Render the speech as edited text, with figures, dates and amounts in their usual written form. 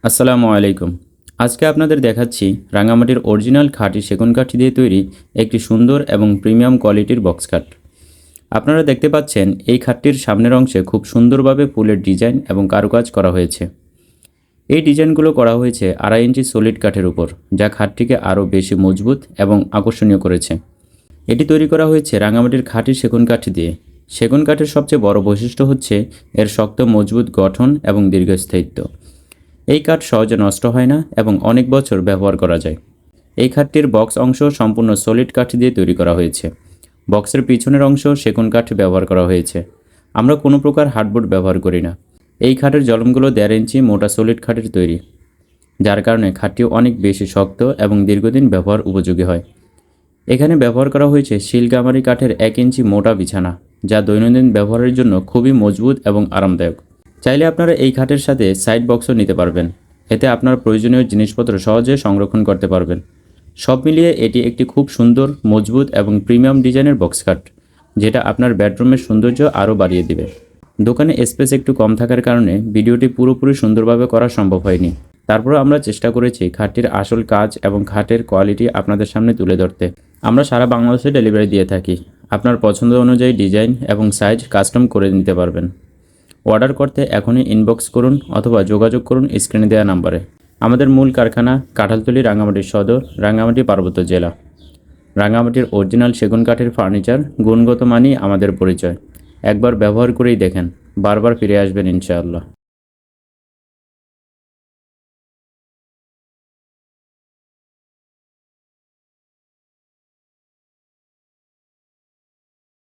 আসসালামু আলাইকুম। আজকে আপনাদের দেখাচ্ছি রাঙামাটির অরিজিনাল খাঁটি সেগুন কাঠি দিয়ে তৈরি একটি সুন্দর এবং প্রিমিয়াম কোয়ালিটির বক্স খাট। আপনারা দেখতে পাচ্ছেন এই খাটটির সামনের অংশে খুব সুন্দরভাবে ফুলের ডিজাইন এবং কারুকাজ করা হয়েছে। এই ডিজাইনগুলো করা হয়েছে 2.5 ইঞ্চি সলিড কাঠের উপর, যা খাটটিকে আরও বেশি মজবুত এবং আকর্ষণীয় করেছে। এটি তৈরি করা হয়েছে রাঙামাটির খাঁটি সেগুন কাঠি দিয়ে। সেগুন কাঠের সবচেয়ে বড় বৈশিষ্ট্য হচ্ছে এর শক্ত মজবুত গঠন এবং দীর্ঘস্থায়িত্ব। এই কাঠ সহজে নষ্ট হয় না এবং অনেক বছর ব্যবহার করা যায়। এই খাটটির বক্স অংশ সম্পূর্ণ সলিড কাঠ দিয়ে তৈরি করা হয়েছে। বক্সের পিছনের অংশ সেগুন কাঠ ব্যবহার করা হয়েছে। আমরা কোনো প্রকার হার্ডবোর্ড ব্যবহার করি না। এই খাটের জলমগুলো 1.5 ইঞ্চি মোটা সলিড কাঠের তৈরি, যার কারণে খাটটি অনেক বেশি শক্ত এবং দীর্ঘদিন ব্যবহার উপযোগী হয়। এখানে ব্যবহার করা হয়েছে শিলগামারি কাঠের 1 ইঞ্চি মোটা বিছানা, যা দৈনন্দিন ব্যবহারের জন্য খুবই মজবুত এবং আরামদায়ক। চাইলে আপনারা এই খাটের সাথে সাইড বক্সও নিতে পারবেন। এতে আপনার প্রয়োজনীয় জিনিসপত্র সহজে সংরক্ষণ করতে পারবেন। সব মিলিয়ে এটি একটি খুব সুন্দর, মজবুত এবং প্রিমিয়াম ডিজাইনের বক্স খাট, যেটা আপনার বেডরুমের সৌন্দর্য আরও বাড়িয়ে দিবে। দোকানে স্পেস একটু কম থাকার কারণে ভিডিওটি পুরোপুরি সুন্দরভাবে করা সম্ভব হয়নি। তারপরেও আমরা চেষ্টা করেছি খাটটির আসল কাজ এবং খাটের কোয়ালিটি আপনাদের সামনে তুলে ধরতে। আমরা সারা বাংলাদেশে ডেলিভারি দিয়ে থাকি। আপনার পছন্দ অনুযায়ী ডিজাইন এবং সাইজ কাস্টম করে নিতে পারবেন। অর্ডার করতে এখনই ইনবক্স করুন অথবা যোগাযোগ করুন স্ক্রিনে দেওয়া নাম্বারে। আমাদের মূল কারখানা কাঁঠালতলী, রাঙামাটি সদর, রাঙামাটি পার্বত্য জেলা। রাঙামাটির অরিজিনাল সেগুন কাঠের ফার্নিচার, গুণগত মানই আমাদের পরিচয়। একবার ব্যবহার করেই দেখেন, বারবার ফিরে আসবেন ইনশাআল্লাহ।